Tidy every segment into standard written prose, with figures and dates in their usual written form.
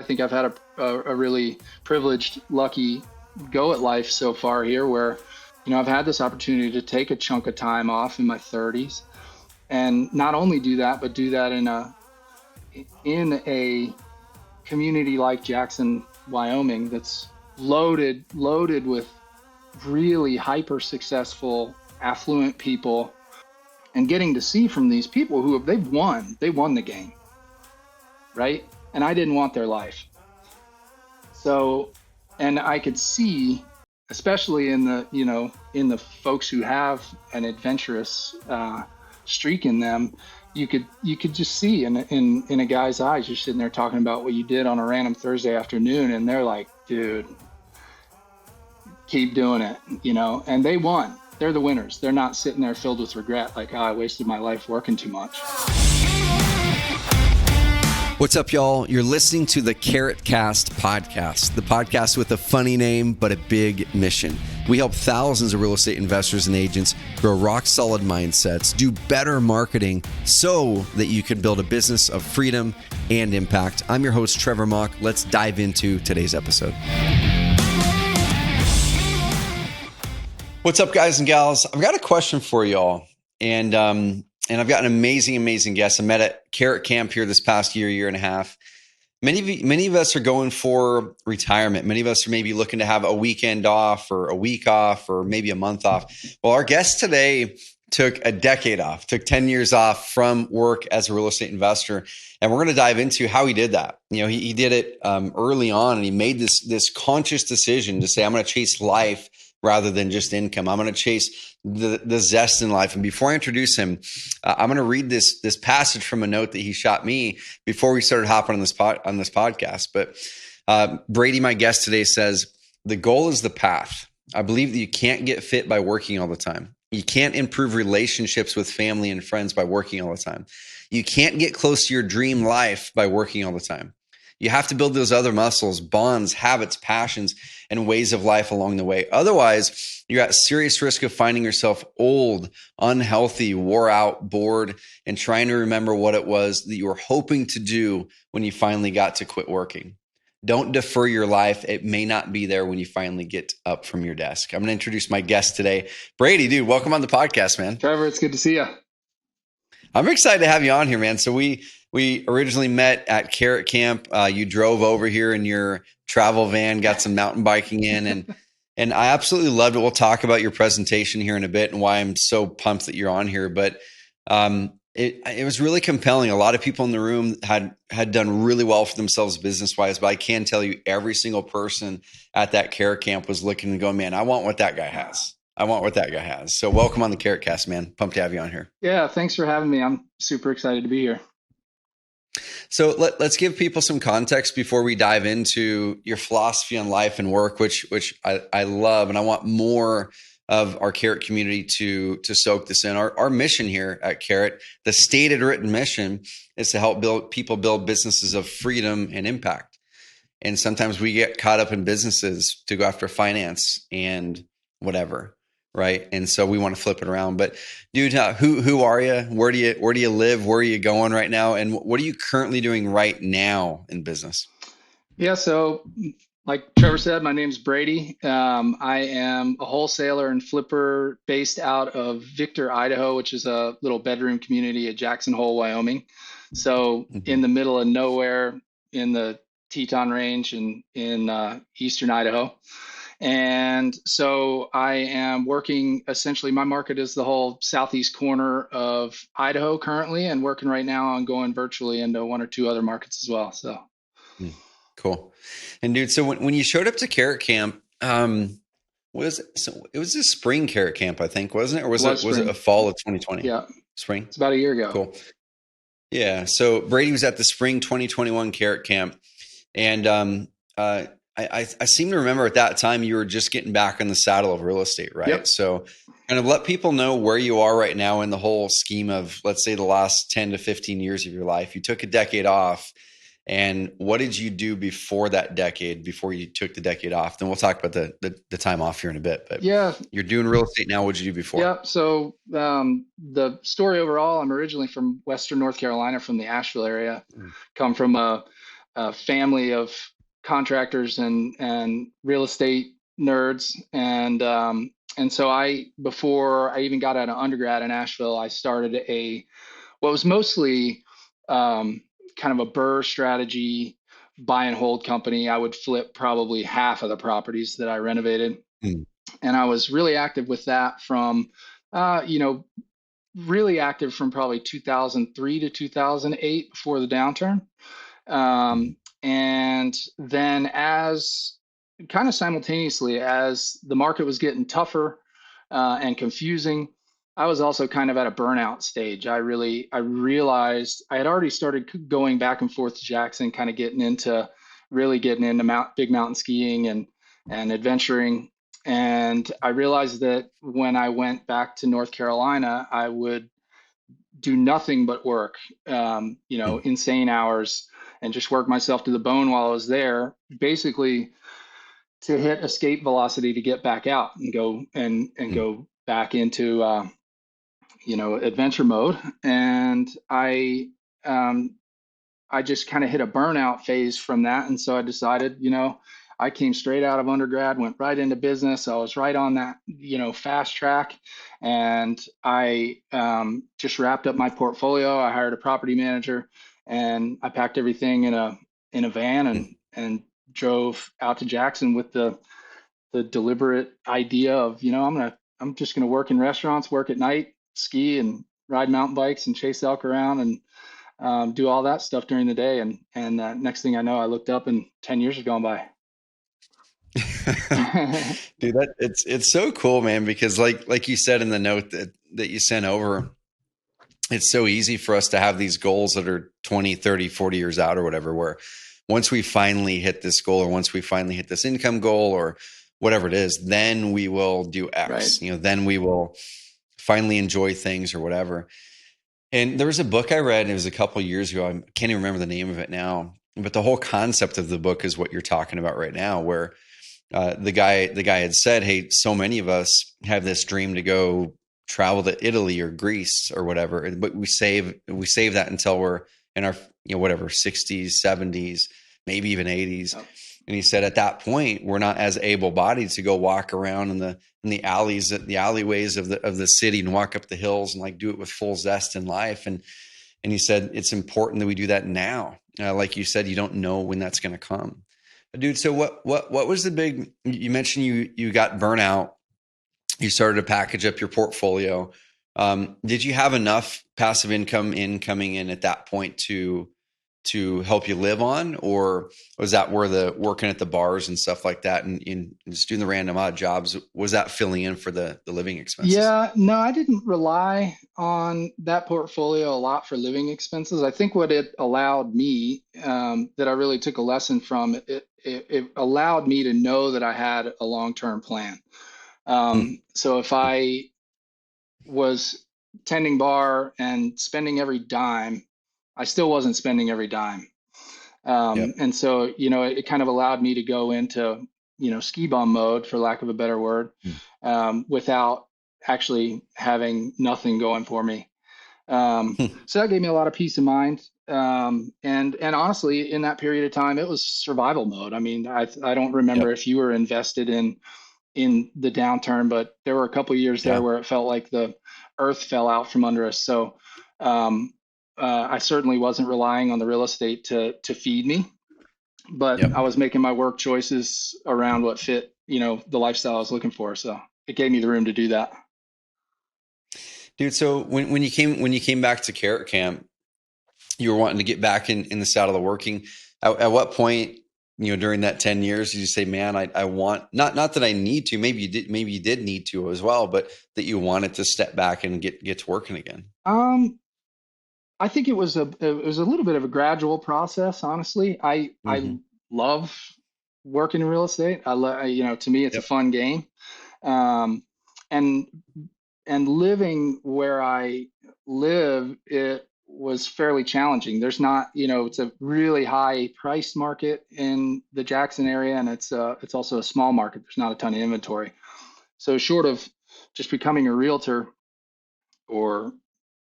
think I've had a really privileged, lucky go at life so far here where, I've had this opportunity to take a chunk of time off in my 30s and not only do that, but do that in a community like Jackson, Wyoming, that's loaded with really hyper successful, affluent people, and getting to see from these people who they won the game, right? And I didn't want their life. So, and I could see, especially in the folks who have an adventurous streak in them, you could just see in a guy's eyes. You're sitting there talking about what you did on a random Thursday afternoon, and they're like, dude, keep doing it, and they won. They're the winners. They're not sitting there filled with regret, like, oh, I wasted my life working too much. What's up, y'all? You're listening to the Carrot Cast podcast, the podcast with a funny name, but a big mission. We help thousands of real estate investors and agents grow rock solid mindsets, do better marketing so that you can build a business of freedom and impact. I'm your host, Trevor Mock. Let's dive into today's episode. What's up, guys and gals? I've got a question for y'all. And I've got an amazing guest. I met at Carrot Camp here this past year and a half. Many of us are going for retirement. Many of us are maybe looking to have a weekend off or a week off or maybe a month off. Well, our guest today took a decade off, took 10 years off from work as a real estate investor. And we're going to dive into how he did that. He did it early on, and he made this conscious decision to say, I'm going to chase life rather than just income. I'm going to chase the zest in life. And before I introduce him, I'm going to read this passage from a note that he shot me before we started hopping on this podcast. But Brady, my guest today, says, the goal is the path. I believe that you can't get fit by working all the time. You can't improve relationships with family and friends by working all the time. You can't get close to your dream life by working all the time. You have to build those other muscles, bonds, habits, passions, and ways of life along the way. Otherwise, you're at serious risk of finding yourself old, unhealthy, wore out, bored, and trying to remember what it was that you were hoping to do when you finally got to quit working. Don't defer your life. It may not be there when you finally get up from your desk. I'm going to introduce my guest today. Brady, dude, welcome on the podcast, man. Trevor, it's good to see you. I'm excited to have you on here, man. So we originally met at Carrot Camp. You drove over here in your travel van, got some mountain biking in, and I absolutely loved it. We'll talk about your presentation here in a bit and why I'm so pumped that you're on here. But it was really compelling. A lot of people in the room had done really well for themselves business-wise, but I can tell you every single person at that Carrot Camp was looking and going, man, I want what that guy has. So welcome on the Carrot Cast, man. Pumped to have you on here. Yeah, thanks for having me. I'm super excited to be here. So let's give people some context before we dive into your philosophy on life and work, which I love, and I want more of our Carrot community to soak this in. Our mission here at Carrot, the stated written mission, is to help people build businesses of freedom and impact. And sometimes we get caught up in businesses to go after finance and whatever. Right. And so we want to flip it around. But dude, who are you? Where do you live? Where are you going right now? And what are you currently doing right now in business? Yeah. So like Trevor said, my name's Brady. I am a wholesaler and flipper based out of Victor, Idaho, which is a little bedroom community at Jackson Hole, Wyoming. So in the middle of nowhere in the Teton Range in eastern Idaho. And so I am working, essentially my market is the whole southeast corner of Idaho currently, and working right now on going virtually into one or two other markets as well. So cool. And dude, so when you showed up to Carrot Camp, it was a spring Carrot Camp, I think, wasn't it? Or was it a fall of 2020? Yeah. Spring? It's about a year ago. Cool. Yeah. So Brady was at the spring 2021 Carrot Camp. And I seem to remember at that time you were just getting back in the saddle of real estate, right? Yep. So kind of let people know where you are right now in the whole scheme of, let's say, the last 10 to 15 years of your life. You took a decade off. And what did you do before that decade, before you took the decade off? Then we'll talk about the time off here in a bit. But yeah, you're doing real estate now. What did you do before? Yeah. So the story overall, I'm originally from Western North Carolina, from the Asheville area. Come from a a family of contractors and real estate nerds, and so before I even got out of undergrad in Asheville, I started a what was mostly um, kind of a Burr strategy buy and hold company. I would flip probably half of the properties that I renovated, Mm. and I was really active with that from, you know, really active from probably 2003 to 2008 before the downturn. Mm. And then, as kind of simultaneously as the market was getting tougher and confusing, I was also kind of at a burnout stage. I realized I had already started going back and forth to Jackson, kind of really getting into big mountain skiing and adventuring. And I realized that when I went back to North Carolina, I would do nothing but work, Mm. insane hours, and just work myself to the bone while I was there, basically to hit escape velocity to get back out and Mm. go back into adventure mode. And um, I just kind of hit a burnout phase from that. And so I decided, I came straight out of undergrad, went right into business. I was right on that, fast track. And I just wrapped up my portfolio. I hired a property manager, and I packed everything in a van Mm. and drove out to Jackson with the deliberate idea of, I'm just gonna work in restaurants, work at night, ski and ride mountain bikes and chase elk around, and do all that stuff during the day. And next thing I know, I looked up and 10 years had gone by. Dude, that it's so cool, man, because like you said in the note that you sent over, it's so easy for us to have these goals that are 20, 30, 40 years out or whatever, where once we finally hit this goal or once we finally hit this income goal or whatever it is, then we will do Right. X, then we will finally enjoy things or whatever. And there was a book I read, and it was a couple of years ago. I can't even remember the name of it now, but the whole concept of the book is what you're talking about right now, where the guy had said, "Hey, so many of us have this dream to go travel to Italy or Greece or whatever, but we save that until we're in our whatever 60s, 70s, maybe even 80s." Yep. And he said, at that point, we're not as able bodied to go walk around in the alleys, the alleyways of the city, and walk up the hills and like do it with full zest in life. And he said it's important that we do that now. Like you said, you don't know when that's going to come. Dude, so what was the big? You mentioned you got burnout. You started to package up your portfolio. Did you have enough passive income coming in at that point to help you live on, or was that where the working at the bars and stuff like that and just doing the random odd jobs, was that filling in for the living expenses? Yeah, no, I didn't rely on that portfolio a lot for living expenses. I think what it allowed me, that I really took a lesson from, it allowed me to know that I had a long-term plan. Hmm. So if I was tending bar and spending every dime, I still wasn't spending every dime. Yep. And so, it kind of allowed me to go into, ski bum mode, for lack of a better word, Hmm. without actually having nothing going for me. Hmm. So that gave me a lot of peace of mind. And honestly, in that period of time, it was survival mode. I mean, I don't remember Yep. if you were invested in the downturn, but there were a couple of years there Yeah. where it felt like the earth fell out from under us. So um, I certainly wasn't relying on the real estate to feed me, but Yep. I was making my work choices around what fit, the lifestyle I was looking for. So it gave me the room to do that. Dude, so when you came back to Carrot Camp, you were wanting to get back in the saddle of working. At what point, during that 10 years, did you say, man, I want, not that I need to, maybe you did need to as well, but that you wanted to step back and get to working again? Um, I think it was a little bit of a gradual process, honestly. I Hmm. love working in real estate. I love, to me, it's a Yep. fun game. Um, and and living where I live, it was fairly challenging. There's not, it's a really high price market in the Jackson area, and it's also a small market. There's not a ton of inventory. So short of just becoming a realtor or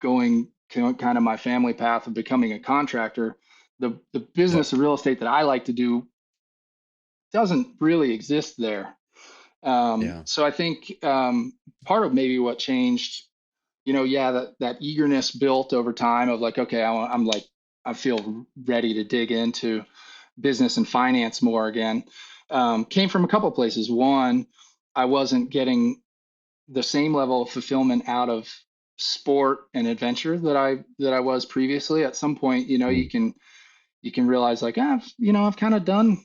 going kind of my family path of becoming a contractor, the business of real estate that I like to do doesn't really exist there. Yeah. So I think part of maybe what changed, yeah, that eagerness built over time of like, okay, I'm like, I feel ready to dig into business and finance more again. Came from a couple of places. One, I wasn't getting the same level of fulfillment out of sport and adventure that I was previously. At some point, Mm. you can realize like, I've kind of done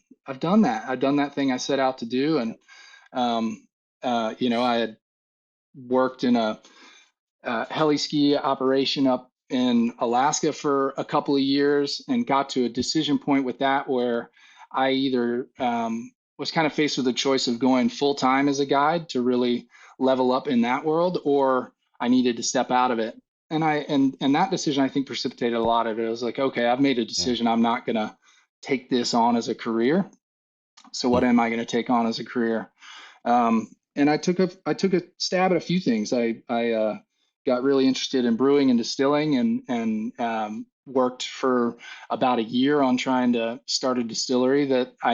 that. I've done that thing I set out to do, and um, I had worked in a heli ski operation up in Alaska for a couple of years and got to a decision point with that where I either was kind of faced with the choice of going full time as a guide to really level up in that world, or I needed to step out of it. And that decision I think precipitated a lot of it. It was like, okay, I've made a Yeah. decision. I'm not gonna take this on as a career. So what Mm. am I going to take on as a career? And I took a stab at a few things. I got really interested in brewing and distilling, and worked for about a year on trying to start a distillery that I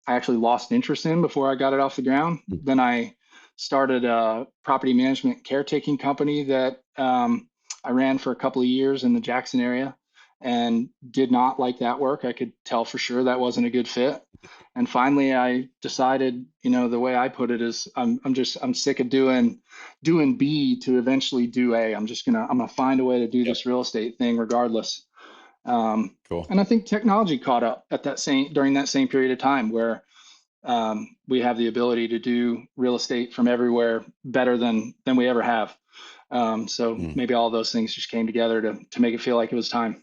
actually lost interest in before I got it off the ground. Mm. Then I started a property management caretaking company that I ran for a couple of years in the Jackson area, and did not like that work. I could tell for sure that wasn't a good fit. And finally, I decided, the way I put it is, I'm sick of doing B to eventually do A. I'm gonna find a way to do Yep. this real estate thing regardless. Um, Cool. and I think technology caught up at during that same period of time where we have the ability to do real estate from everywhere better than we ever have. So Mm. maybe all those things just came together to make it feel like it was time.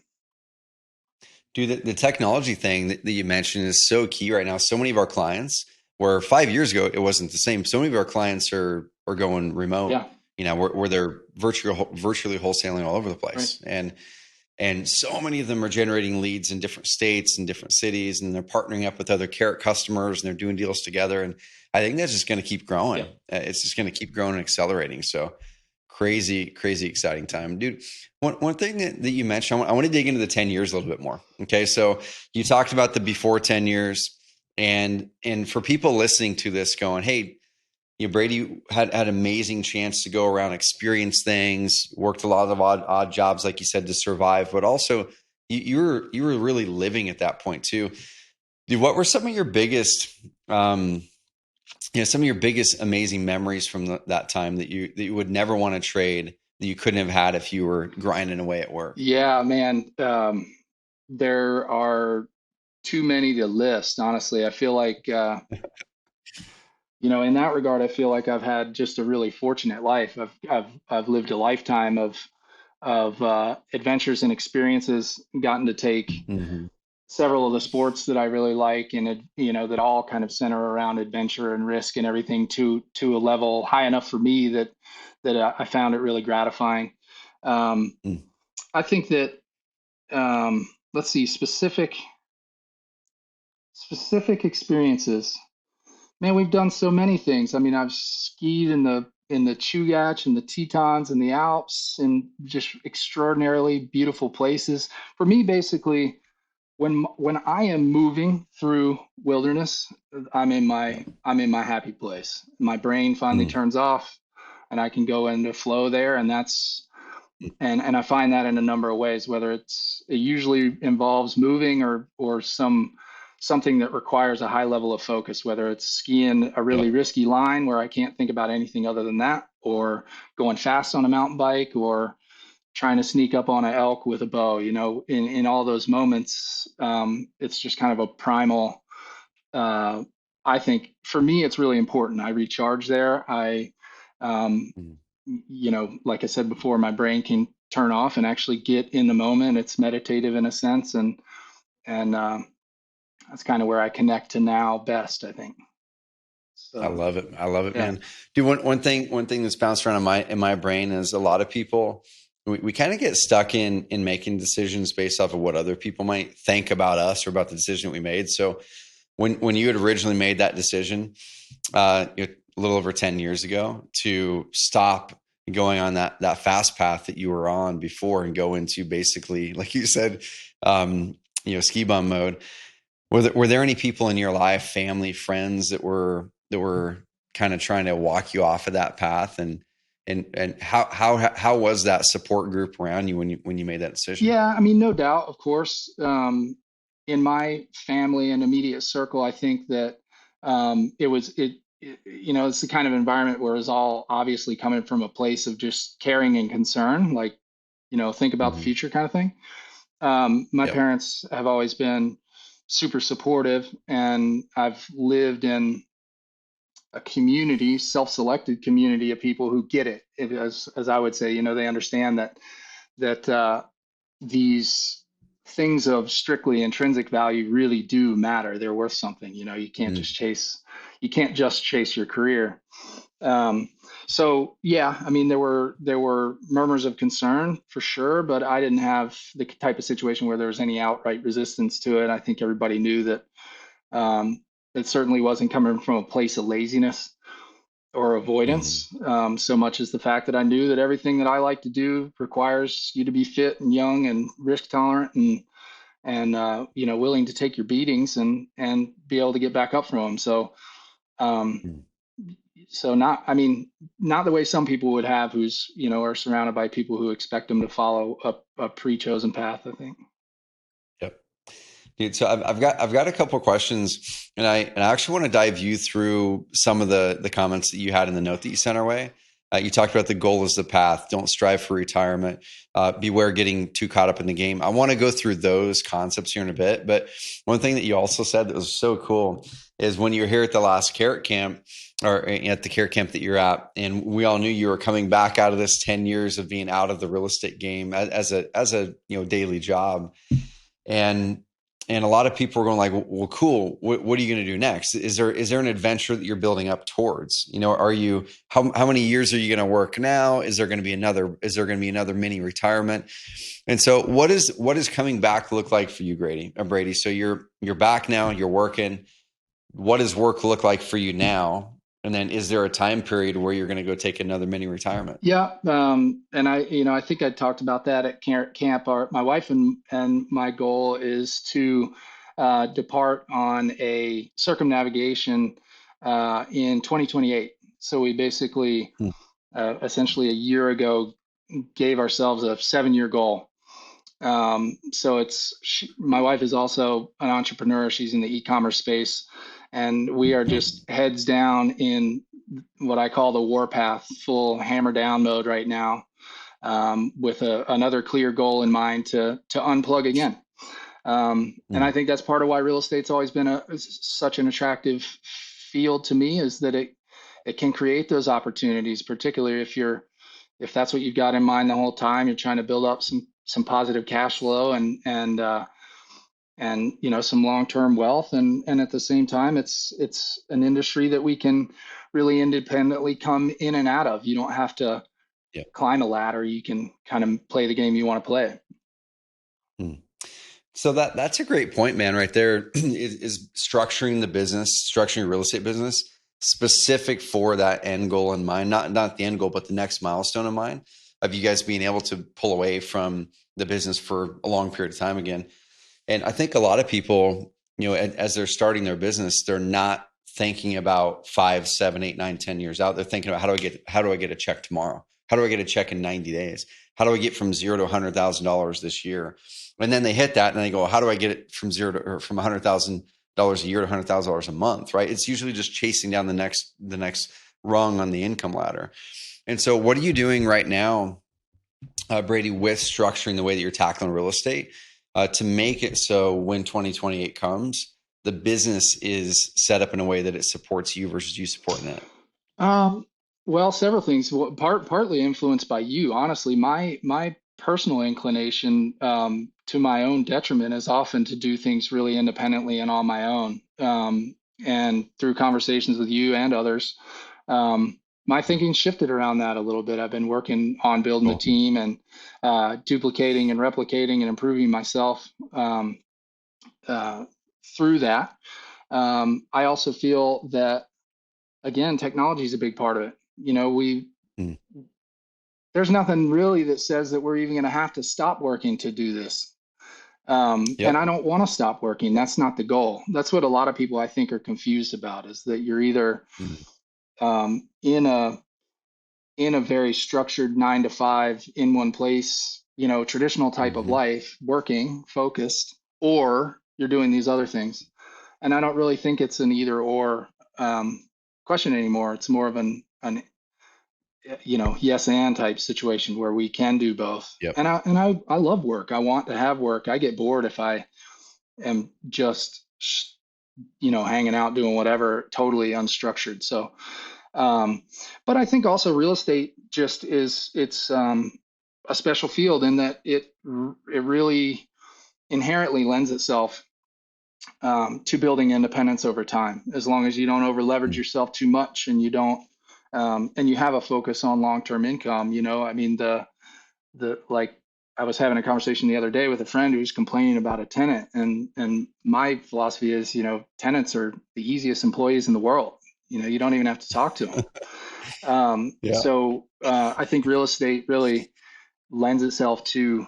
Dude, the technology thing that you mentioned is so key right now. So many of our clients, where 5 years ago it wasn't the same. So many of our clients are going remote. Yeah, Where they're virtually wholesaling all over the right. place, and so many of them are generating leads in different states and different cities, and they're partnering up with other carrot customers, and they're doing deals together. And I think that's just going to keep growing. Yeah. It's just going to keep growing and accelerating. So crazy, crazy exciting time, dude. One thing that you mentioned, I want to dig into the 10 years a little bit more. Okay. So you talked about the before 10 years, and for people listening to this going, hey, Brady had amazing chance to go around, experience things, worked a lot of odd jobs, like you said, to survive, but also you were really living at that point too. Dude, what were some of your biggest, um, some of your biggest amazing memories from that time that you would never want to trade, that you couldn't have had if you were grinding away at work? Yeah, man. There are too many to list, honestly. I feel like, in that regard, I feel like I've had just a really fortunate life. I've lived a lifetime of adventures and experiences, gotten to take Mm-hmm. several of the sports that I really like, and that all kind of center around adventure and risk and everything to a level high enough for me that I found it really gratifying. Um, I think that let's see, specific experiences. Man, we've done so many things. I mean, I've skied in the Chugach and the Tetons and the Alps in just extraordinarily beautiful places. For me, basically, when I am moving through wilderness, I'm in my happy place. My brain finally Mm-hmm. turns off, and I can go into flow there, and and I find that in a number of ways, whether it usually involves moving or something that requires a high level of focus, whether it's skiing a really Yep. risky line where I can't think about anything other than that, or going fast on a mountain bike, or trying to sneak up on an elk with a bow. In all those moments, it's just kind of a primal. Uh, I think for me, it's really important. I recharge there. Um, like I said before, my brain can turn off and actually get in the moment. It's meditative in a sense, and that's kind of where I connect to now best, I think. I So love it. I love it, yeah, man. Dude, one thing that's bounced around in my brain is a lot of people, we kind of get stuck in making decisions based off of what other people might think about us or about the decision we made. So when you had originally made that decision, a little over 10 years ago, to stop, going on that fast path that you were on before and go into basically, like you said, um, ski bum mode. Were there any people in your life, family, friends that were kind of trying to walk you off of that path, and how was that support group around you when you made that decision? Yeah, I mean, no doubt, of course. In my family and immediate circle, I think that it's the kind of environment where it's all obviously coming from a place of just caring and concern, like, think about the Hmm. future kind of thing. My Yep. parents have always been super supportive, and I've lived in a community, self-selected community of people who get it. As I would say, they understand that these things of strictly intrinsic value really do matter. They're worth something. You can't just chase your career. Um, so yeah, I mean, there were murmurs of concern for sure, but I didn't have the type of situation where there was any outright resistance to it. I think everybody knew that it certainly wasn't coming from a place of laziness or Mm-hmm. avoidance, so much as the fact that I knew that everything that I like to do requires you to be fit and young and risk tolerant and willing to take your beatings and be able to get back up from them. Um, so not, I mean, not the way some people would have, who's are surrounded by people who expect them to follow a pre-chosen path, I think. Yep. Dude, so I've got a couple of questions, and I actually want to dive you through some of the comments that you had in the note that you sent our way. You talked about the goal is the path. Don't strive for retirement. Beware getting too caught up in the game. I want to go through those concepts here in a bit. But one thing that you also said that was so cool is when you were here at the last carrot camp, or at the carrot camp that you're at, and we all knew you were coming back out of this 10 years of being out of the real estate game as a daily job. And a lot of people are going like, well, cool. What are you going to do next? Is there an adventure that you're building up towards? Are you how many years are you going to work now? Is there going to be another mini retirement? And so what is coming back look like for you, Brady? So you're back now. You're working. What does work look like for you now? And then is there a time period where you're going to go take another mini retirement? Yeah, and I think I talked about that at camp. My wife and my goal is to depart on a circumnavigation in 2028. So we basically, Hmm. essentially a year ago, gave ourselves a 7-year goal. So my wife is also an entrepreneur. She's in the e-commerce space, and we are just heads down in what I call the warpath, full hammer down mode right now, with another clear goal in mind to unplug again. And I Hmm. think that's part of why real estate's always been such an attractive field to me, is that it can create those opportunities, particularly if that's what you've got in mind the whole time. You're trying to build up some positive cash flow and some long-term wealth, and at the same time it's an industry that we can really independently come in and out of. You don't have to Yeah. climb a ladder. You can kind of play the game you want to play. Hmm. So that's a great point, man. Right there is structuring the business, structuring your real estate business specific for that end goal in mind. Not the end goal, but the next milestone in mind of you guys being able to pull away from the business for a long period of time again. And I think a lot of people, as they're starting their business, they're not thinking about 5, 7, 8, 9, 10 years out. They're thinking about how do I get a check tomorrow? How do I get a check in 90 days? How do I get from zero to $100,000 this year? And then they hit that and they go, how do I get it from zero to, or from $100,000 a year to $100,000 a month? Right? It's usually just chasing down the next rung on the income ladder. And so, what are you doing right now, Brady, with structuring the way that you're tackling real estate to make it so when 2028 comes, the business is set up in a way that it supports you versus you supporting it? Um, well, several things. Well, partly influenced by you. Honestly, my personal inclination, to my own detriment, is often to do things really independently and on my own. And through conversations with you and others, my thinking shifted around that a little bit. I've been working on building a Cool. team and duplicating and replicating and improving myself, uh, through that. I also feel that, again, technology is a big part of it. We Mm. there's nothing really that says that we're even going to have to stop working to do this. And I Yep. don't want to stop working. That's not the goal. That's what a lot of people I think are confused about, is that you're either Mm. in a very structured 9 to 5 in one place, traditional type of Mm-hmm. life, working, focused, or you're doing these other things. And I don't really think it's an either or question anymore. It's more of an yes and type situation where we can do both. Yep. And I love work. I want to have work. I get bored if I am just hanging out doing whatever, totally unstructured. So but I think also real estate just it's a special field in that it really inherently lends itself to building independence over time, as long as you don't over leverage Mm. yourself too much, and you don't and you have a focus on long-term income. I mean, the like I was having a conversation the other day with a friend who was complaining about a tenant, and my philosophy is, tenants are the easiest employees in the world. You don't even have to talk to them. Yeah. So I think real estate really lends itself to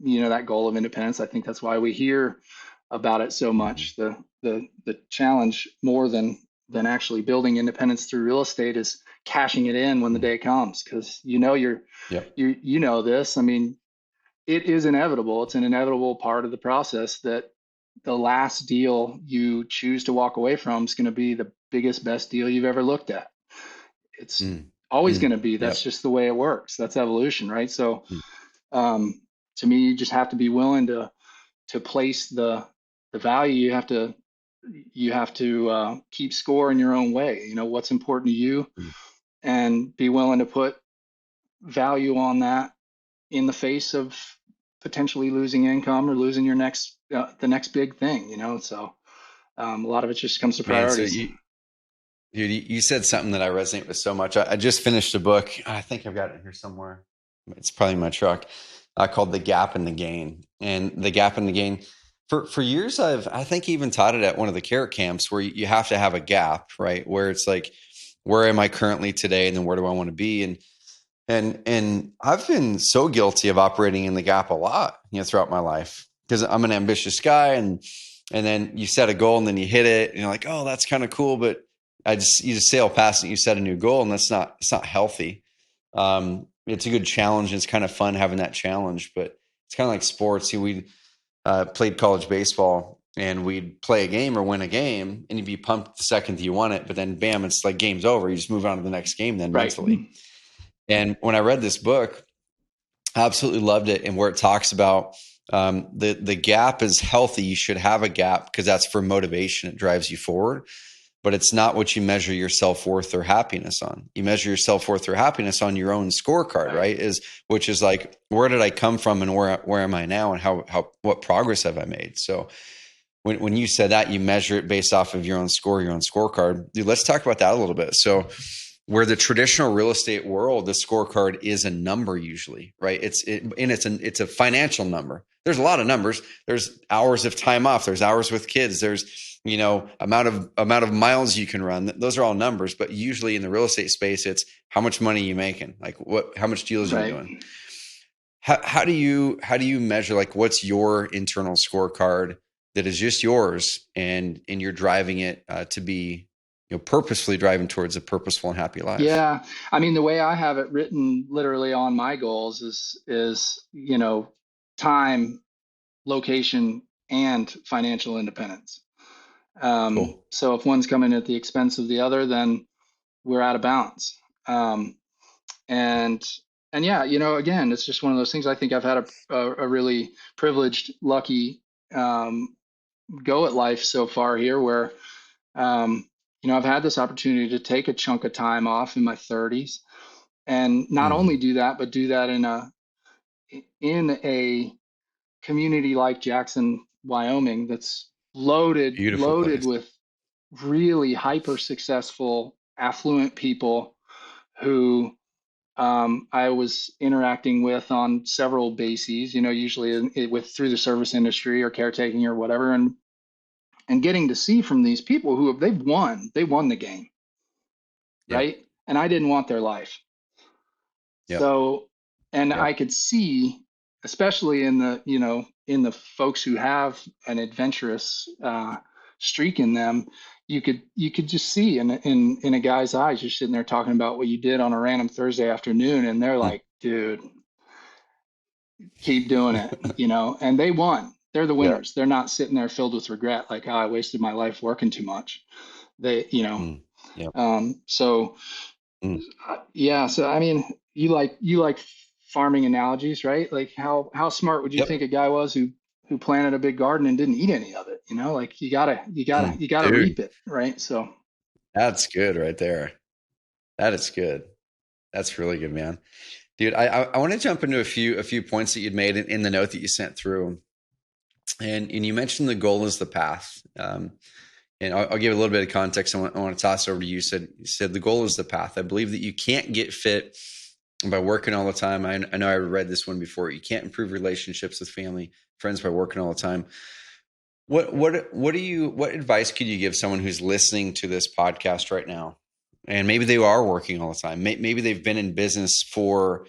that goal of independence. I think that's why we hear about it so Mm-hmm. much. The challenge more than actually building independence through real estate is cashing it in when the day comes, because Yep. you know this. I mean, it is inevitable. It's an inevitable part of the process that the last deal you choose to walk away from is going to be the biggest, best deal you've ever looked at. It's Mm. always going Mm. to be. That's Yep. just the way it works. That's evolution, right? So, Mm. um, to me, you just have to be willing to place the value. You have to keep score in your own way. What's important to you, Mm. and be willing to put value on that in the face of potentially losing income or losing your next the next big thing. So a lot of it just comes to Man, so priorities. you said something that I resonate with so much. I just finished a book. I think I've got it here somewhere. It's probably in my truck. Called "The Gap and the Gain." And the gap and the gain. For years, I think even taught it at one of the carrot camps, where you have to have a gap, right? Where it's like, where am I currently today, and then where do I want to be? And I've been so guilty of operating in the gap a lot, throughout my life, because I'm an ambitious guy, and then you set a goal and then you hit it, and you're like, oh, that's kind of cool, but you just sail past it. You set a new goal, and it's not healthy. It's a good challenge, and it's kind of fun having that challenge, but it's kind of like sports. We played college baseball, and we'd play a game or win a game, and you'd be pumped the second that you won it, but then bam, it's like game's over. You just move on to the next game then Right. mentally. And when I read this book, I absolutely loved it. And where it talks about the gap is healthy. You should have a gap because that's for motivation. It drives you forward. But it's not what you measure your self worth or happiness on. You measure your self worth or happiness on your own scorecard, Right. right? Which is like, where did I come from, and where am I now, and what progress have I made? So when you said that, you measure it based off of your own score, your own scorecard. Dude, let's talk about that a little bit. So where the traditional real estate world, the scorecard is a number usually, right? It's a financial number. There's a lot of numbers. There's hours of time off. There's hours with kids. There's amount of miles you can run. Those are all numbers. But usually in the real estate space, it's how much money are you making, like how much deals are you Right. doing. How do you measure, like, what's your internal scorecard that is just yours, and you're driving it to be, purposefully driving towards a purposeful and happy life? Yeah. I mean, the way I have it written literally on my goals is time, location, and financial independence. Cool. So if one's coming at the expense of the other, then we're out of balance. Um, and and yeah, again, it's just one of those things. I think I've had a really privileged, lucky um, go at life so far here, where um, I've had this opportunity to take a chunk of time off in my 30s, and not only Mm. do that, but do that in a community like Jackson, Wyoming, that's Beautiful loaded place. with really hyper successful, affluent people who I was interacting with on several bases. Usually through the service industry or caretaking or whatever, and getting to see from these people who they won the game, Yep. right? And I didn't want their life. Yep. So And Yep. I could see, especially in the, in the folks who have an adventurous streak in them, you could just see in a guy's eyes. You're sitting there talking about what you did on a random Thursday afternoon, and they're Mm. like, dude, keep doing it, and they won. They're the Yeah. winners. They're not sitting there filled with regret, like, oh, I wasted my life working too much. They, Mm. Yep. so Mm. yeah. So I mean, you like farming analogies, right? Like how smart would you think Yep. a guy was who planted a big garden and didn't eat any of it? Like Mm. you gotta Dude, reap it, right? So that's good right there. That is good. That's really good, man. Dude, I want to jump into a few points that you'd made in the note that you sent through, and you mentioned the goal is the path. And I'll give a little bit of context. I want to toss over to you. You said the goal is the path. I believe that you can't get fit by working all the time. I know I read this one before. You can't improve relationships with family, friends by working all the time. What advice could you give someone who's listening to this podcast right now? And maybe they are working all the time. Maybe they've been in business for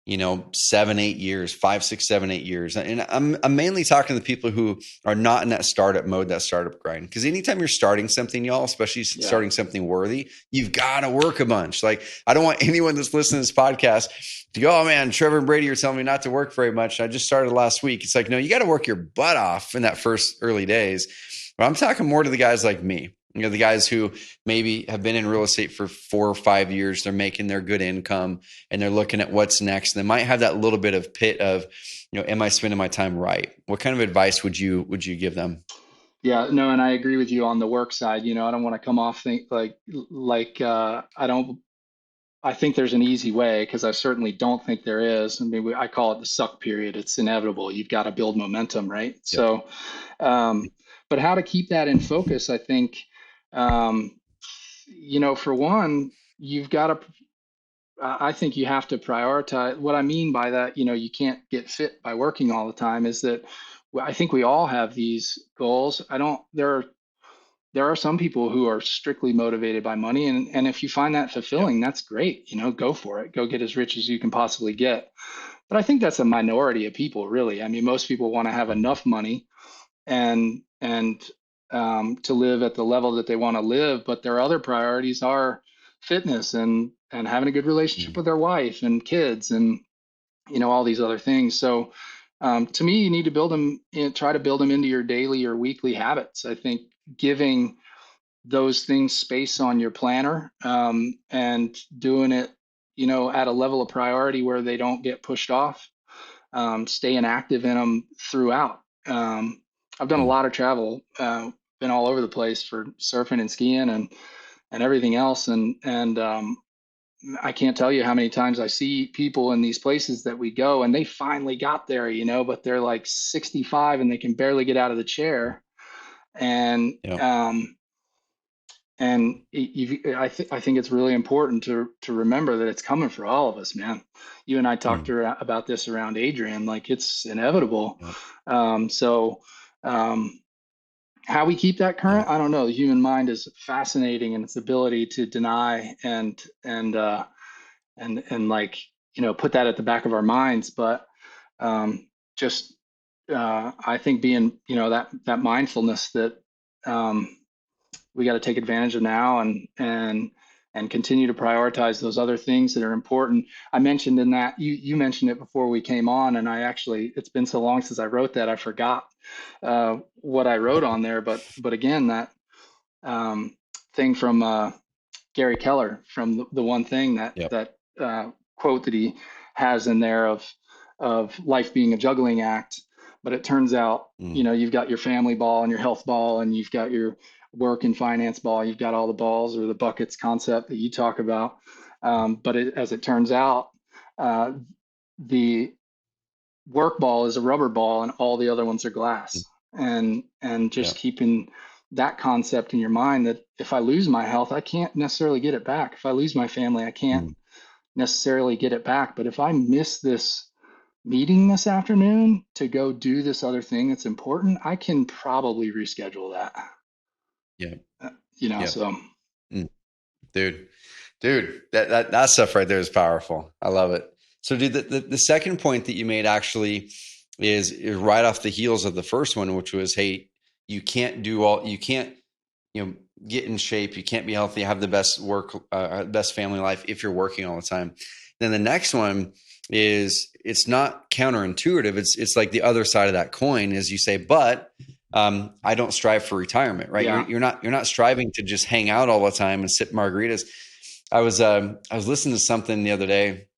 7, 8 years, 5, 6, 7, 8 years. And I'm mainly talking to the people who are not in that startup mode, that startup grind. Because anytime you're starting something, y'all, especially yeah, starting something worthy, you've got to work a bunch. Like, I don't want anyone that's listening to this podcast to go, oh man, Trevor and Brady are telling me not to work very much. I just started last week. It's like, no, you got to work your butt off in that first early days. But I'm talking more to the guys like me. The guys who maybe have been in real estate for 4 or 5 years, they're making their good income and they're looking at what's next. And they might have that little bit of pit of, am I spending my time right? What kind of advice would you give them? yeah, no, and I agree with you on the work side. I don't want to come off think I don't. I think there's an easy way because I certainly don't think there is. I mean, I call it the suck period. It's inevitable. You've got to build momentum, right? Yep. So, um, but how to keep that in focus, I think, um, for one, you've got to, I think you have to prioritize. What I mean by that, you can't get fit by working all the time, is that I think we all have these goals. I don't, there are some people who are strictly motivated by money, and if you find that Yep. fulfilling, that's great. Go for it. Go get as rich as you can possibly get. But I think that's a minority of people, really. I mean, most people want to have Mm. enough money and to live at the level that they want to live, but their other priorities are fitness and having a good relationship Mm. with their wife and kids and all these other things. So to me, you need to build them, try to build them into your daily or weekly habits. I think giving those things space on your planner, and doing it, at a level of priority where they don't get pushed off, staying active in them throughout. I've done a Mm. lot of travel, been all over the place for surfing and skiing and everything else, and I can't tell you how many times I see people in these places that we go and they finally got there, but they're like 65 and they can barely get out of the chair. And Yep. um, I think it's really important to remember that it's coming for all of us, man. You and I talked Mm. about this around Adrian, like it's inevitable. Yep. So how we keep that current, Yep. I don't know. The human mind is fascinating in its ability to deny and like put that at the back of our minds, but just I think being that mindfulness that um, we got to take advantage of now and continue to prioritize those other things that are important. I mentioned in that you mentioned it before we came on, and I actually, it's been so long since I wrote that I forgot what I wrote on there. But again, that um, thing from Gary Keller, from the one thing, that Yep. quote that he has in there of life being a juggling act. But it turns out, Mm. you've got your family ball and your health ball, and you've got your work and finance ball. You've got all the balls, or the buckets concept that you talk about. But as it turns out, uh, the work ball is a rubber ball and all the other ones are Mm. glass. And just Yep. keeping that concept in your mind, that if I lose my health, I can't necessarily get it back. If I lose my family, I can't Mm. necessarily get it back. But if I miss this meeting this afternoon to go do this other thing that's important, I can probably reschedule that. Yep. Yep. So Mm. Dude, that stuff right there is powerful. I love it. So, dude, the second point that you made actually is right off the heels of the first one, which was, hey, you can't, you know, get in shape, you can't be healthy, have the best best family life if you're working all the time. Then the next one is, it's not counterintuitive. It's like the other side of that coin, is you say, but I don't strive for retirement, right? Yeah. You're not striving to just hang out all the time and sip margaritas. I was listening to something the other day.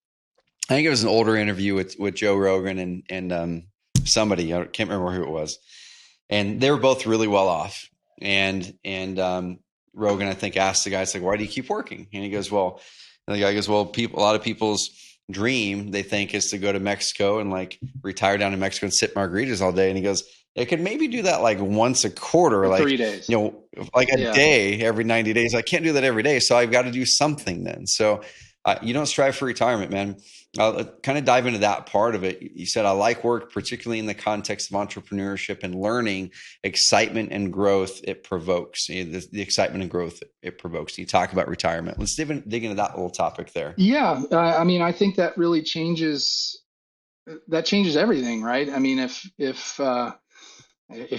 I think it was an older interview with Joe Rogan and somebody, I can't remember who it was, and they were both really well off. And Rogan, I think, asked the guy, it's like, why do you keep working? And he goes, well, and the guy goes, well, a lot of people's dream, they think, is to go to Mexico and like retire down in Mexico and sip margaritas all day. And he goes, they could maybe do that like once a quarter, For like, 3 days. you know, like a Yeah. day every 90 days. I can't do that every day. So I've got to do something then. So you don't strive for retirement, man. I'll kind of dive into that part of it. You said, I like work, particularly in the context of entrepreneurship and learning, excitement and growth it provokes. You know, the excitement and growth it provokes. You talk about retirement. Let's dig into that little topic there. Yeah. I mean, I think that really changes everything, right? I mean, if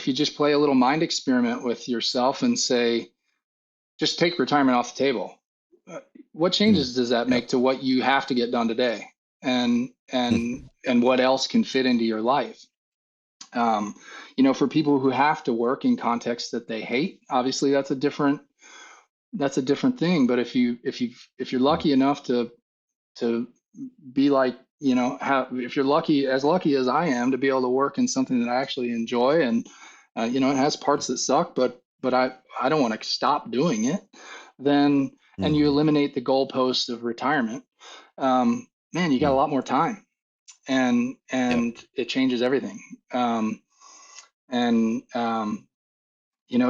you just play a little mind experiment with yourself and say, just take retirement off the table, uh, what Mm. changes does that make Yep. to what you have to get done today, and what else can fit into your life? Um, for people who have to work in contexts that they hate, obviously that's a different thing. But if you're lucky enough to be like, if you're lucky as I am to be able to work in something that I actually enjoy, and it has parts that suck, but I don't want to stop doing it, then, and you Mm-hmm. eliminate the goalpost of retirement, man, you got a Mm. lot more time, and Yep. and it changes everything. And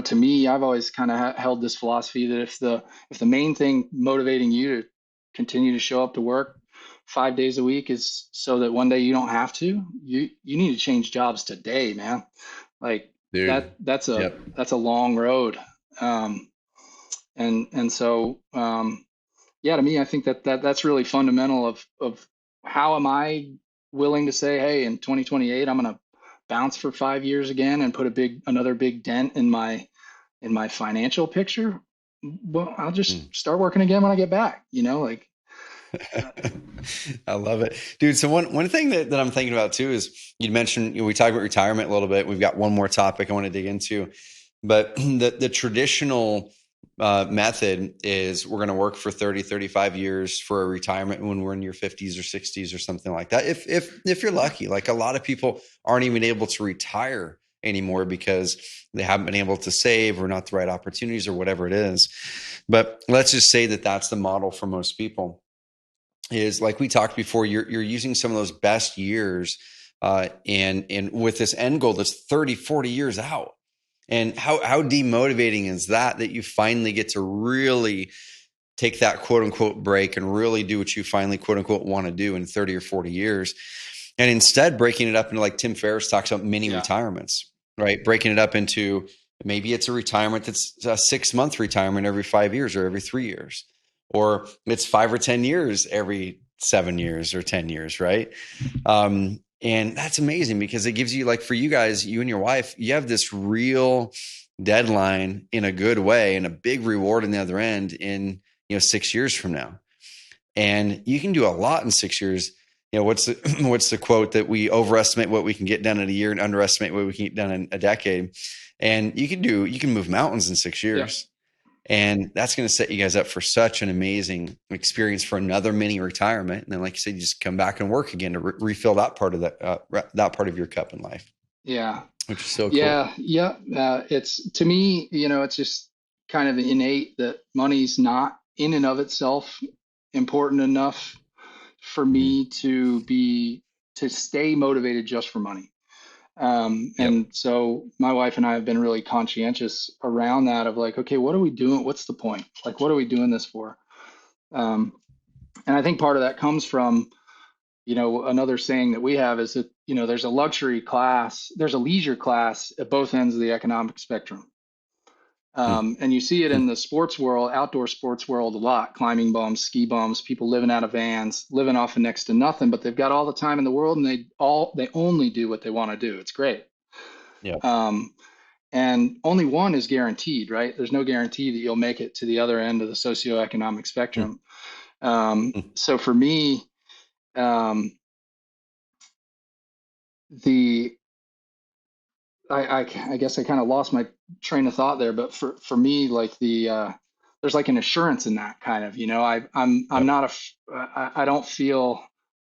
to me, I've always kind of held this philosophy that if the main thing motivating you to continue to show up to work 5 days a week is so that one day you don't have to, you need to change jobs today, man. Like Dude. Yep. that's a long road. Um, and so yeah, to me, I think that's really fundamental of how am I willing to say, hey, in 2028, I'm gonna bounce for 5 years again and put another big dent in my financial picture. Well, I'll Mm. just start working again when I get back, like, uh, I love it, dude. So one thing that I'm thinking about too is, you mentioned, we talked about retirement a little bit. We've got one more topic I want to dig into, but the traditional method is, we're going to work for 30, 35 years for a retirement when we're in your 50s or 60s or something like that. If you're lucky, like a lot of people aren't even able to retire anymore because they haven't been able to save, or not the right opportunities, or whatever it is. But let's just say that that's the model for most people. Is, like we talked before, you're using some of those best years, and with this end goal that's 30, 40 years out. And how demotivating is that you finally get to really take that quote unquote break and really do what you finally quote unquote want to do in 30 or 40 years. And instead breaking it up into, like Tim Ferriss talks about, mini yeah, retirements, right? Breaking it up into, maybe it's a retirement that's a 6 month retirement every 5 years or every 3 years, or it's 5 or 10 years every 7 years or 10 years, right? And that's amazing, because it gives you, like, for you guys, you and your wife, you have this real deadline in a good way, and a big reward in the other end in, 6 years from now. And you can do a lot in 6 years. What's the what's the quote, that we overestimate what we can get done in a year and underestimate what we can get done in a decade? And you can move mountains in six yeah, years. And that's going to set you guys up for such an amazing experience for another mini retirement. And then, like you said, you just come back and work again to refill that part of that part of your cup in life, yeah, which is so cool. yeah, yeah. It's, to me, it's just kind of innate that money's not in and of itself important enough for Mm-hmm. me to stay motivated just for money. Yep. And so my wife and I have been really conscientious around that, of like, okay, what are we doing? What's the point? Like, what are we doing this for? Um, and I think part of that comes from, another saying that we have is that, there's a luxury class, there's a leisure class at both ends of the economic spectrum. Mm. And you see it in the sports world, outdoor sports world a lot, climbing bums, ski bums, people living out of vans, living off of next to nothing, but they've got all the time in the world and they only do what they want to do. It's great. Yeah. Um, and only one is guaranteed, right? There's no guarantee that you'll make it to the other end of the socioeconomic Mm. spectrum. Mm. So for me, um, the I guess I kind of lost my train of thought there, but for me, like there's like an assurance in that kind of, I'm Yep. not I don't feel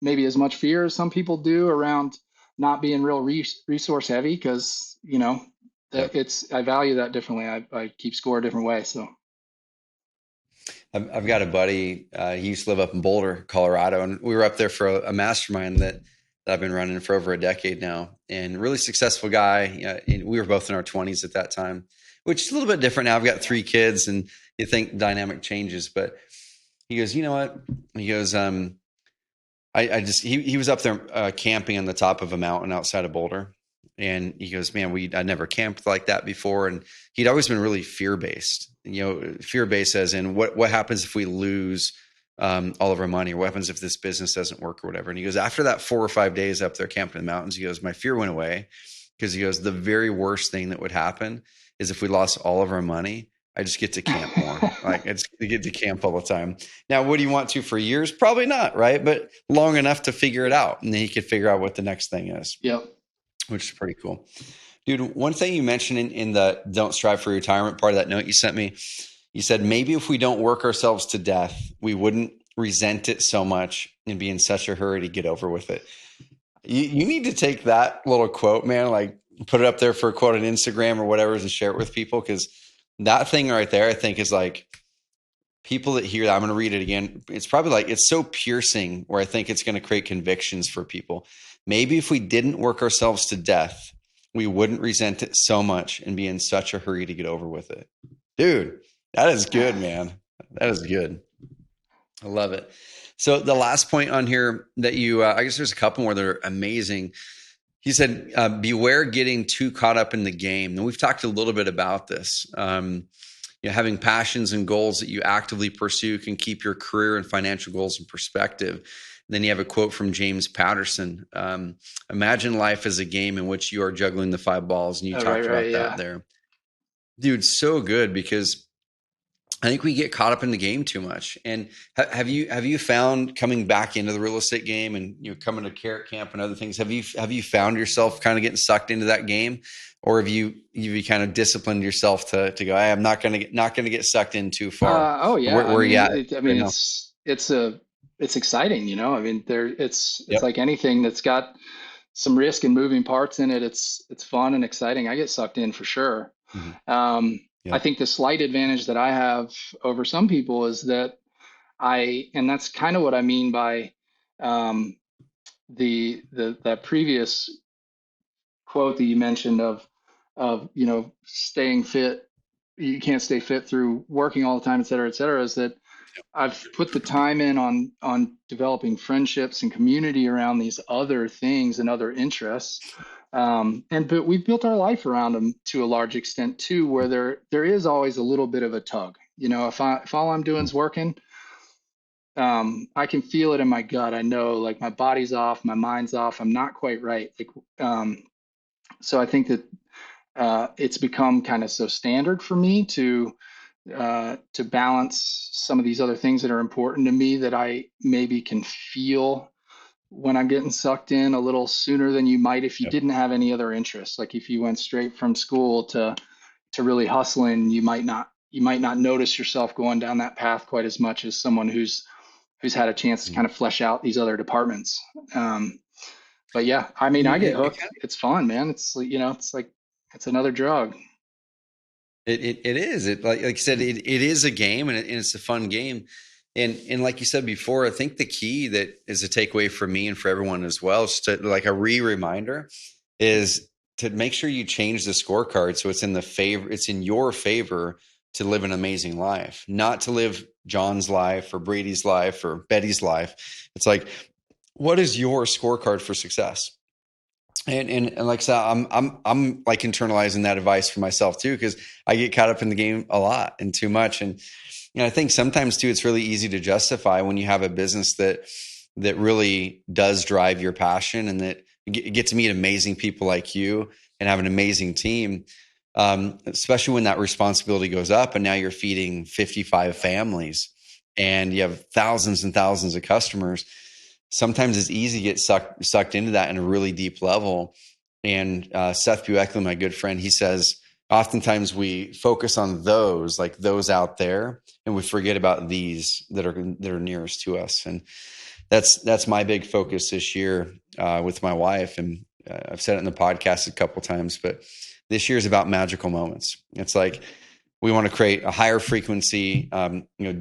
maybe as much fear as some people do around not being real resource heavy because, Yep. I value that differently. I keep score a different way. So, I've got a buddy. He used to live up in Boulder, Colorado, and we were up there for a mastermind that I've been running for over a decade now. And really successful guy. And we were both in our 20s at that time, which is a little bit different now. I've got 3 kids, and you think dynamic changes. But he goes, you know what? He goes, I just he was up there camping on the top of a mountain outside of Boulder, and he goes, "Man, I never camped like that before." And he'd always been really fear based. Fear based as in what happens if we lose all of our money, or what happens if this business doesn't work, or whatever. And he goes, after that 4 or 5 days up there camping in the mountains, he goes, my fear went away because he goes, the very worst thing that would happen is if we lost all of our money. I just get to camp more. Like I just get to camp all the time. Now, would he want to for years? Probably not, right? But long enough to figure it out. And then he could figure out what the next thing is, yep. which is pretty cool. Dude, one thing you mentioned in the don't strive for retirement part of that note you sent me, you said maybe if we don't work ourselves to death, we wouldn't resent it so much and be in such a hurry to get over with it. You need to take that little quote, man, like put it up there for a quote on Instagram or whatever and share it with people, because that thing right there, I think, is like people that hear that. I'm going to read it again. It's probably like, it's so piercing where I think it's going to create convictions for people. Maybe if we didn't work ourselves to death, we wouldn't resent it so much and be in such a hurry to get over with it. Dude, that is good, man. That is good. I love it. So the last point on here that I guess there's a couple more that are amazing. He said, beware getting too caught up in the game. And we've talked a little bit about this. Having passions and goals that you actively pursue can keep your career and financial goals in perspective. And then you have a quote from James Patterson. Imagine life as a game in which you are juggling the 5 balls. And you Oh, right, talked right. about that Yeah. there. Dude, so good, because I think we get caught up in the game too much. And have you found, coming back into the real estate game and coming to Carrot Camp and other things, have you found yourself kind of getting sucked into that game, or have you kind of disciplined yourself to go, hey, I'm not gonna get sucked in too far? Oh yeah. Where are you at I right mean, now? it's exciting, I mean, it's Yep. like anything that's got some risk and moving parts in it. It's fun and exciting. I get sucked in for sure. Hmm. I Yep. think the slight advantage that I have over some people is that and that's kind of what I mean by um, that previous quote that you mentioned of staying fit. You can't stay fit through working all the time, et cetera, is that I've put the time in on developing friendships and community around these other things and other interests. But we've built our life around them to a large extent too, where there is always a little bit of a tug. If all I'm doing is working, I can feel it in my gut. I know, like, my body's off, my mind's off. I'm not quite right. So I think that it's become kind of so standard for me to balance some of these other things that are important to me that I maybe can feel when I'm getting sucked in a little sooner than you might if you Yep. didn't have any other interests. Like if you went straight from school to really hustling, you might not notice yourself going down that path quite as much as someone who's had a chance to kind Mhm. of flesh out these other departments. But yeah, I mean, I get It, hooked. It's fun, man. It's like it's another drug. it is. Like you said, it is a game, and it's a fun game. And like you said before, I think the key that is a takeaway for me and for everyone as well, is to, like, a reminder, is to make sure you change the scorecard so it's in your favor to live an amazing life, not to live John's life or Brady's life or Betty's life. It's like, what is your scorecard for success? And like I said, I'm like internalizing that advice for myself too, because I get caught up in the game a lot and too much. And I think sometimes too, it's really easy to justify when you have a business that really does drive your passion, and that you get to meet amazing people like you and have an amazing team. Especially when that responsibility goes up, and now you're feeding 55 families, and you have thousands and thousands of customers. Sometimes it's easy to get sucked into that in a really deep level. And Seth Bueckley, my good friend, he says oftentimes we focus on those, like those out there, and we forget about these that are nearest to us. And that's my big focus this year with my wife. And I've said it in the podcast a couple times, but this year is about magical moments. It's like we want to create a higher frequency,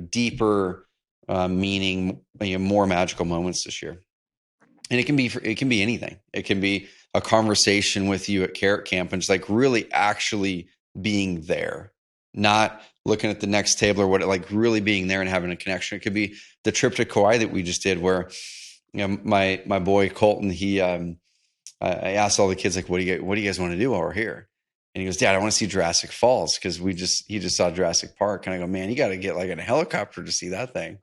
deeper meaning, more magical moments this year. And it can be anything. It can be a conversation with you at Carrot Camp, and just like really actually being there, not looking at the next table or what, like really being there and having a connection. It could be the trip to Kauai that we just did, where my boy Colton, I asked all the kids, like, what do you guys want to do while we're here? And he goes, Dad, I want to see Jurassic Falls, because he just saw Jurassic Park. And I go, man, you got to get like in a helicopter to see that thing.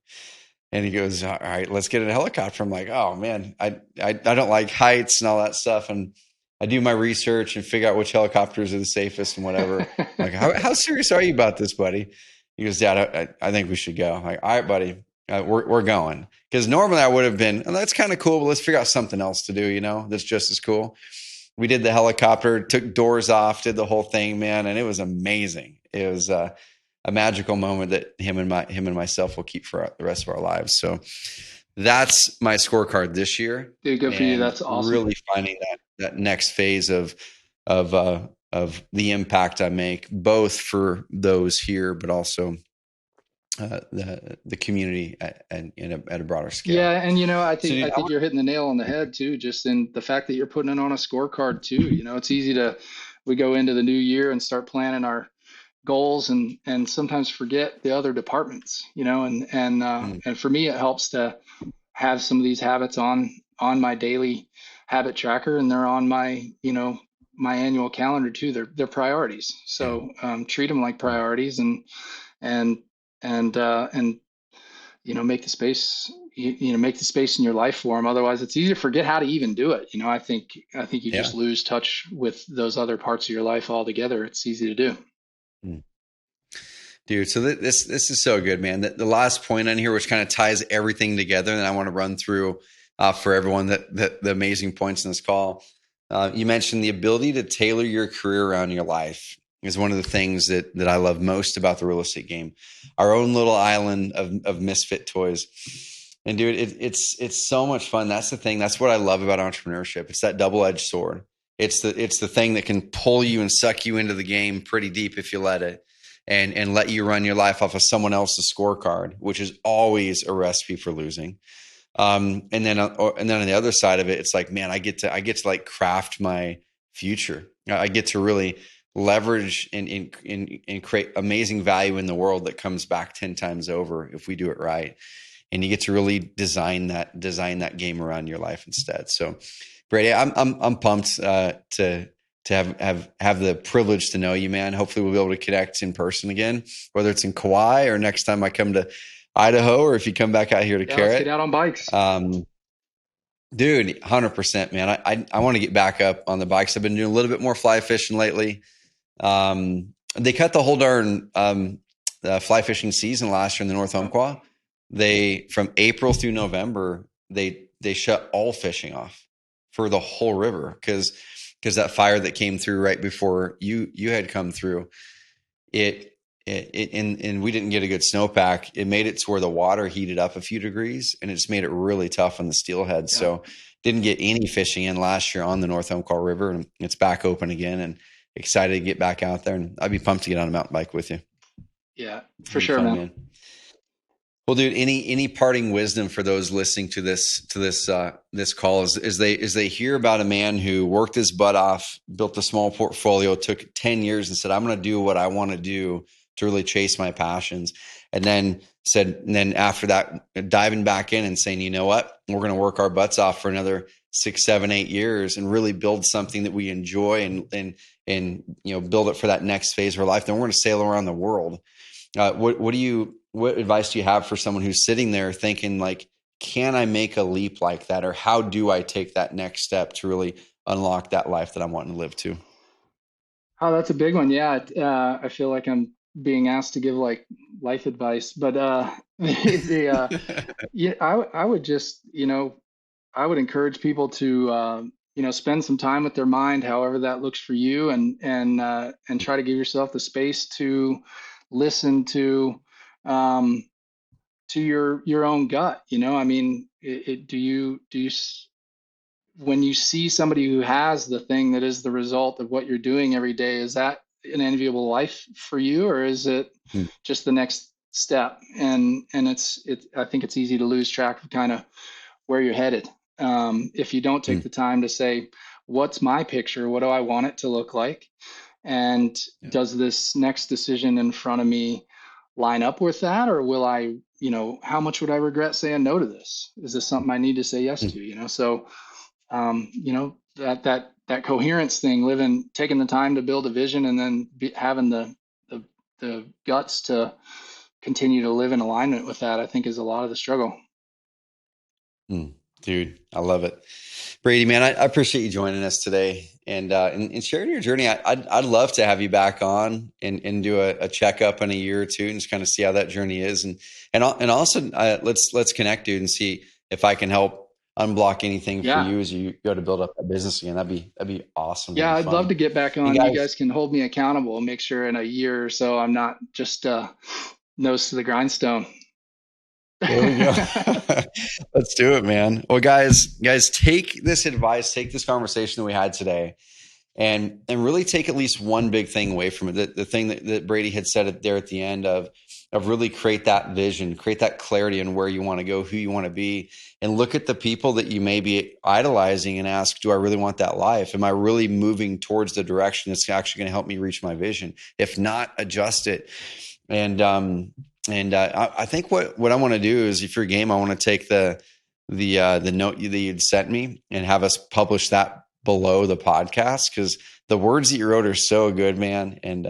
And he goes, all right, let's get in a helicopter. I'm like, oh man, I don't like heights and all that stuff. And I do my research and figure out which helicopters are the safest and whatever. I'm like, how serious are you about this, buddy? He goes, Dad, I think we should go. I'm like, all right, buddy, we're going. Because normally I would have been, oh, that's kind of cool, but let's figure out something else to do, that's just as cool. We did the helicopter, took doors off, did the whole thing, man, and it was amazing. It was a magical moment that him and myself will keep for the rest of our lives. So that's my scorecard this year. Dude, good for you. That's awesome. Really finding that next phase of the impact I make, both for those here, but also the community at a broader scale. Yeah, and I think you're hitting the nail on the head too, just in the fact that you're putting it on a scorecard too. It's easy we go into the new year and start planning our goals and sometimes forget the other departments, and for me it helps to have some of these habits on my daily habit tracker, and they're on my my annual calendar too. They're priorities, so treat them like priorities, and make the space make the space in your life for them. Otherwise it's easy to forget how to even do it. I think you just lose touch with those other parts of your life altogether. It's easy to do. Dude, so this is so good, man. The last point on here, which kind of ties everything together, and I want to run through for everyone that the amazing points in this call. You mentioned the ability to tailor your career around your life is one of the things that I love most about the real estate game. Our own little island of misfit toys. And dude, it's so much fun. That's the thing. That's what I love about entrepreneurship. It's that double-edged sword. It's the thing that can pull you and suck you into the game pretty deep if you let it. And let you run your life off of someone else's scorecard, which is always a recipe for losing. And then on the other side of it, it's like, man, I get to like craft my future. I get to really leverage and create amazing value in the world that comes back 10 times over if we do it right. And you get to really design that game around your life instead. So, Brady, I'm pumped to have the privilege to know you, man. Hopefully we'll be able to connect in person again, whether it's in Kauai or next time I come to Idaho, or if you come back out here to Carrot. Let's get out on bikes. Dude, 100%, man. I want to get back up on the bikes. I've been doing a little bit more fly fishing lately. They cut the whole darn fly fishing season last year in the North Umpqua. From April through November, they shut all fishing off for the whole river because that fire that came through right before you had come through, and we didn't get a good snowpack. It made it to where the water heated up a few degrees, and it just made it really tough on the steelhead. Yeah. So didn't get any fishing in last year on the North Umpqua River, and it's back open again, and excited to get back out there. And I'd be pumped to get on a mountain bike with you. Yeah, for sure, man. Well, dude, any parting wisdom for those listening to this call as they hear about a man who worked his butt off, built a small portfolio, took 10 years and said, I'm going to do what I want to do to really chase my passions. And then after that, diving back in and saying, you know what, we're going to work our butts off for another 6, 7, 8 years and really build something that we enjoy and build it for that next phase of our life, then we're going to sail around the world. What advice do you have for someone who's sitting there thinking like, can I make a leap like that? Or how do I take that next step to really unlock that life that I'm wanting to live to? Oh, that's a big one. Yeah. I feel like I'm being asked to give like life advice, but yeah, I would just, I would encourage people to, spend some time with their mind, however that looks for you, and try to give yourself the space to listen um, to your own gut. I mean, when you see somebody who has the thing that is the result of what you're doing every day, is that an enviable life for you, or is it Hmm. just the next step? And I think it's easy to lose track of kind of where you're headed if you don't take Hmm. the time to say, what's my picture? What do I want it to look like? And Yeah. does this next decision in front of me line up with that? Or will I, how much would I regret saying no to this? Is this something I need to say yes Hmm. to? So, that coherence thing, taking the time to build a vision and then having the, the guts to continue to live in alignment with that, I think is a lot of the struggle. Dude, I love it. Brady, man, I appreciate you joining us today and sharing your journey. I'd love to have you back on and do a checkup in a year or two and just kind of see how that journey is. And also let's connect, dude, and see if I can help unblock anything for Yeah. you as you go to build up that business again. That'd be awesome. That'd Yeah, be I'd love fun. to get back Hey on. You guys, guys can hold me accountable and make sure in a year or so I'm not just nose to the grindstone. there we go. Let's do it, man. Well, guys, take this advice, take this conversation that we had today, and really take at least one big thing away from it. The thing that Brady had said it there at the end of really create that vision, create that clarity on where you want to go, who you want to be, and look at the people that you may be idolizing and ask, do I really want that life? Am I really moving towards the direction that's actually going to help me reach my vision? If not, adjust it. And I think what I want to do is, if you're game, I want to take the note that you'd sent me and have us publish that below the podcast, because the words that you wrote are so good, man. And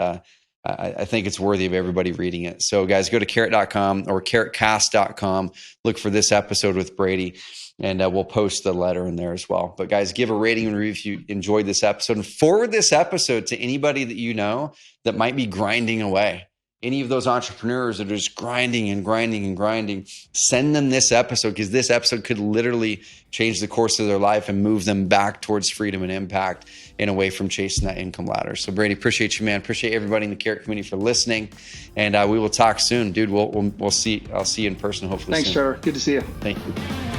I think it's worthy of everybody reading it. So guys, go to carrot.com or carrotcast.com, look for this episode with Brady, and we'll post the letter in there as well. But guys, give a rating and review if you enjoyed this episode, and forward this episode to anybody that you know that might be grinding away. Any of those entrepreneurs that are just grinding and grinding and grinding, send them this episode, because this episode could literally change the course of their life and move them back towards freedom and impact and away from chasing that income ladder. So Brady, appreciate you, man. Appreciate everybody in the Carrot community for listening. And we will talk soon, dude. We'll see. I'll see you in person hopefully Thanks, soon. Trevor. Good to see you. Thank you.